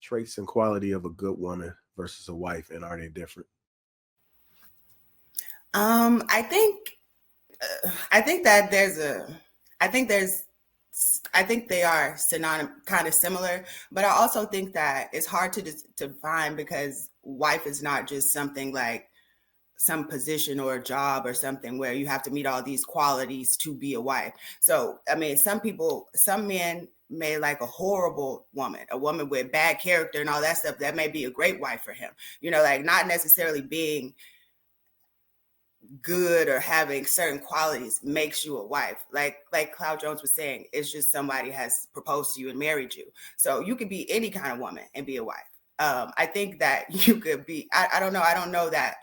Traits and quality of a good woman versus a wife, and are they different? I think I think that there's a I think there's I think they are synonym kind of similar, but I also think that it's hard to define because wife is not just something like some position or a job or something where you have to meet all these qualities to be a wife. So, I mean, some men may like a horrible woman, a woman with bad character and all that stuff. That may be a great wife for him. Like not necessarily being good or having certain qualities makes you a wife. Like Cloud Jones was saying, it's just somebody has proposed to you and married you. So you could be any kind of woman and be a wife. I think that you could be. I don't know. I don't know that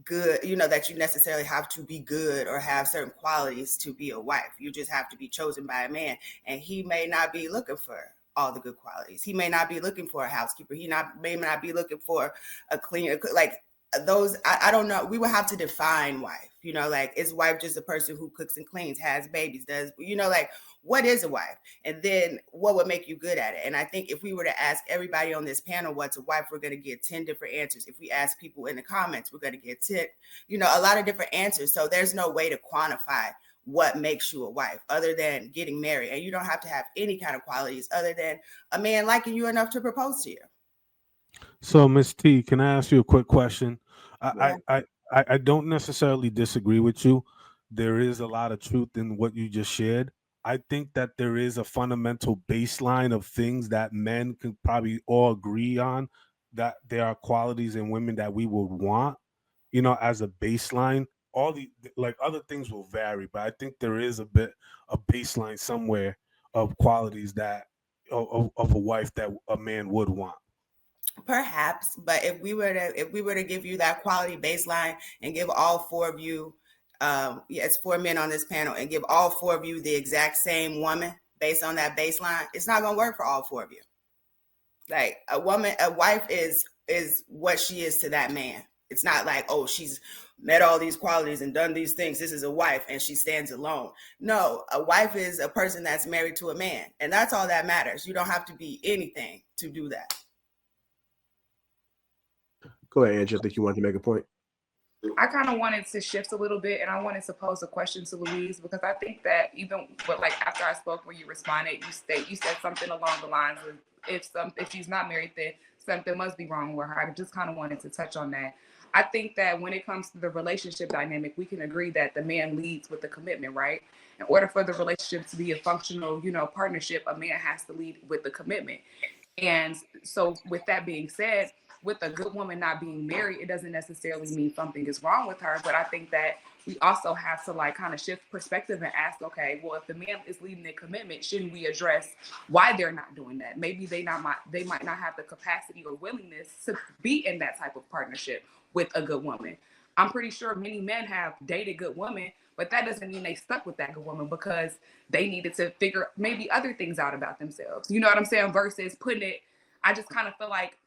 good, that you necessarily have to be good or have certain qualities to be a wife. You just have to be chosen by a man, and he may not be looking for all the good qualities. He may not be looking for a housekeeper. May not be looking for a cleaner. Like those, I don't know. We would have to define wife. Like is wife just a person who cooks and cleans, has babies, does like what is a wife? And then what would make you good at it? And I think if we were to ask everybody on this panel what's a wife, we're going to get 10 different answers. If we ask people in the comments, we're going to get 10, a lot of different answers. So there's no way to quantify what makes you a wife other than getting married. And you don't have to have any kind of qualities other than a man liking you enough to propose to you. So, Miss T, can I ask you a quick question? Yeah. I don't necessarily disagree with you. There is a lot of truth in what you just shared. I think that there is a fundamental baseline of things that men can probably all agree on, that there are qualities in women that we would want, as a baseline. All the like other things will vary, but I think there is a baseline somewhere of qualities that of a wife that a man would want. Perhaps, but if we were to give you that quality baseline and give all four of you, yeah, it's four men on this panel, and give all four of you the exact same woman based on that baseline, it's not gonna work for all four of you. Like a wife is what she is to that man. It's not like, oh, she's met all these qualities and done these things. This is a wife and she stands alone. No, a wife is a person that's married to a man, and that's all that matters. You don't have to be anything to do that. Go ahead, Angie. I think you wanted to make a point. I kind of wanted to shift a little bit, and I wanted to pose a question to Louise, because I think that even, but like after I spoke, when you responded, you said something along the lines of if she's not married, then something must be wrong with her. I just kind of wanted to touch on that. I think that when it comes to the relationship dynamic, we can agree that the man leads with the commitment, right? In order for the relationship to be a functional, partnership, a man has to lead with the commitment. And so, with that being said, with a good woman not being married, it doesn't necessarily mean something is wrong with her. But I think that we also have to like kind of shift perspective and ask, okay, well, if the man is leading the commitment, shouldn't we address why they're not doing that? Maybe they might not have the capacity or willingness to be in that type of partnership with a good woman. I'm pretty sure many men have dated good women, but that doesn't mean they stuck with that good woman because they needed to figure maybe other things out about themselves. You know what I'm saying? Versus putting it, I just kind of feel like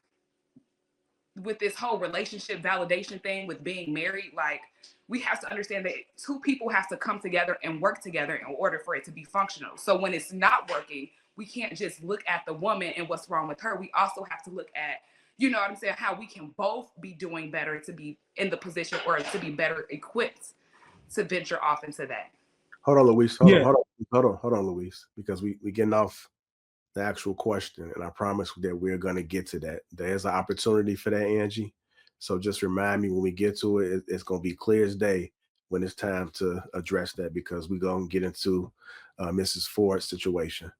with this whole relationship validation thing with being married, like we have to understand that two people have to come together and work together in order for it to be functional. So when it's not working, we can't just look at the woman and what's wrong with her. We also have to look at, you know what I'm saying, how we can both be doing better to be in the position or to be better equipped to venture off into that. Hold on, Luis. Hold on, Luis, because we getting off the actual question, and I promise that we're going to get to that. There's an opportunity for that, Angie. So just remind me when we get to it. It's going to be clear as day when it's time to address that, because we're going to get into Mrs. Ford's situation.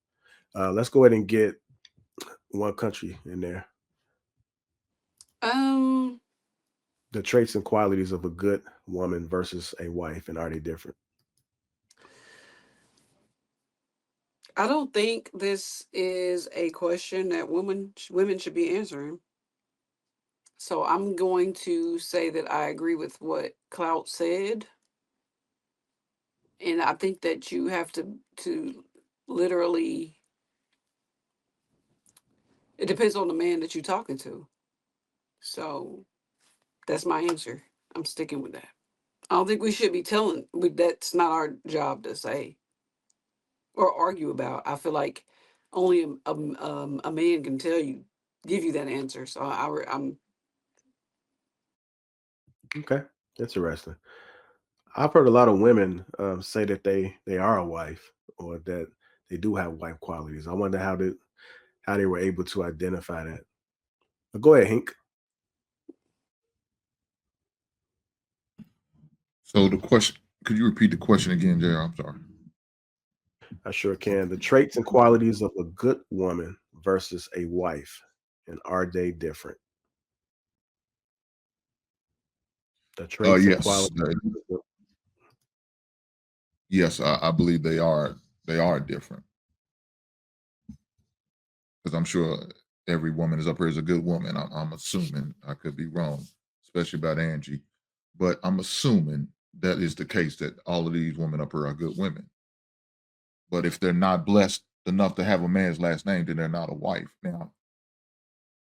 Let's go ahead and get one country in there. The traits and qualities of a good woman versus a wife, and are they different? I don't think this is a question that women should be answering. So I'm going to say that I agree with what Clout said. And I think that you have to literally, it depends on the man that you're talking to. So that's my answer. I'm sticking with that. I don't think we should be that's not our job to say or argue about. I feel like only a man can tell you give you that answer. So I'm Okay, interesting. I've heard a lot of women say that they are a wife or that they do have wife qualities. I wonder how they were able to identify that. But go ahead, Hink. So the question, could you repeat the question again, JR? I'm sorry. I sure can. The traits and qualities of a good woman versus a wife, and are they different? The traits and Yes, qualities. yes, I believe they are. They are different because I'm sure every woman is up here is a good woman. I'm assuming. I could be wrong, especially about Angie, but I'm assuming that is the case, that all of these women up here are good women. But if they're not blessed enough to have a man's last name, then they're not a wife. Now,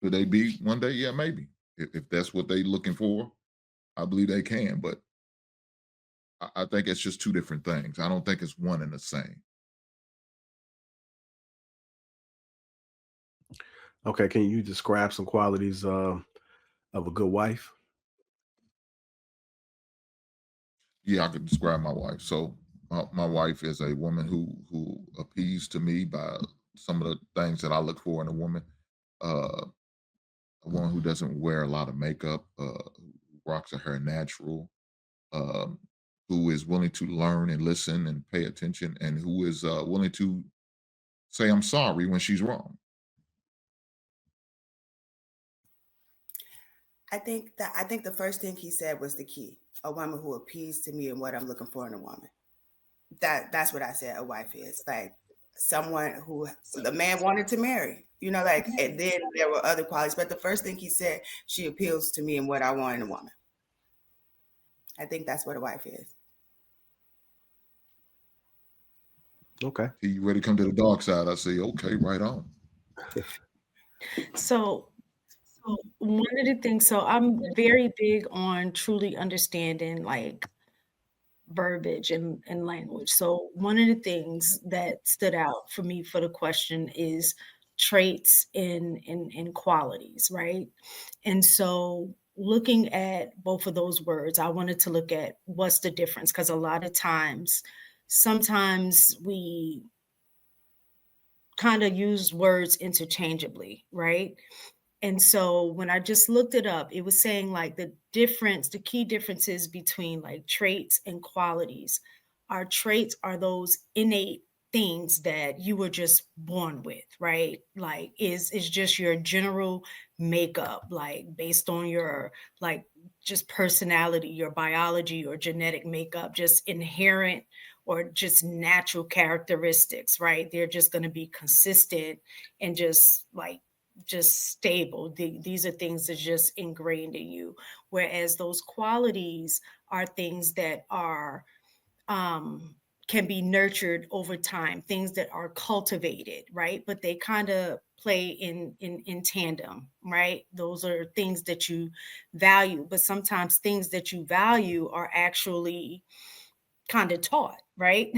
could they be one day? Yeah, maybe. If that's what they're looking for, I believe they can. But I think it's just two different things. I don't think it's one and the same. Okay, can you describe some qualities of a good wife? Yeah, I could describe my wife. So my wife is a woman who appeals to me by some of the things that I look for in a woman. Uh, a woman who doesn't wear a lot of makeup, who rocks her hair natural, um, who is willing to learn and listen and pay attention, and who is willing to say I'm sorry when she's wrong. I think the first thing he said was the key. A woman who appeals to me and what I'm looking for in a woman. That's what I said a wife is. Like someone who the man wanted to marry. You know, like, and then there were other qualities. But the first thing he said, she appeals to me and what I want in a woman. I think that's what a wife is. Okay. You ready to come to the dark side? I say, okay, right on. So, one of the things, so I'm very big on truly understanding like verbiage and language. So one of the things that stood out for me for the question is traits and qualities, right? And so looking at both of those words, I wanted to look at what's the difference because a lot of times, sometimes we kind of use words interchangeably, right? And so when I just looked it up, it was saying like the key differences between like traits and qualities. Our traits are those innate things that you were just born with, right? Like is just your general makeup, like based on your like just personality, your biology, your genetic makeup, just inherent or just natural characteristics, right? They're just going to be consistent and just stable. These are things that just ingrained in you. Whereas those qualities are things that are um, can be nurtured over time, things that are cultivated, right? But they kind of play in tandem, right? Those are things that you value, but sometimes things that you value are actually kind of taught, right?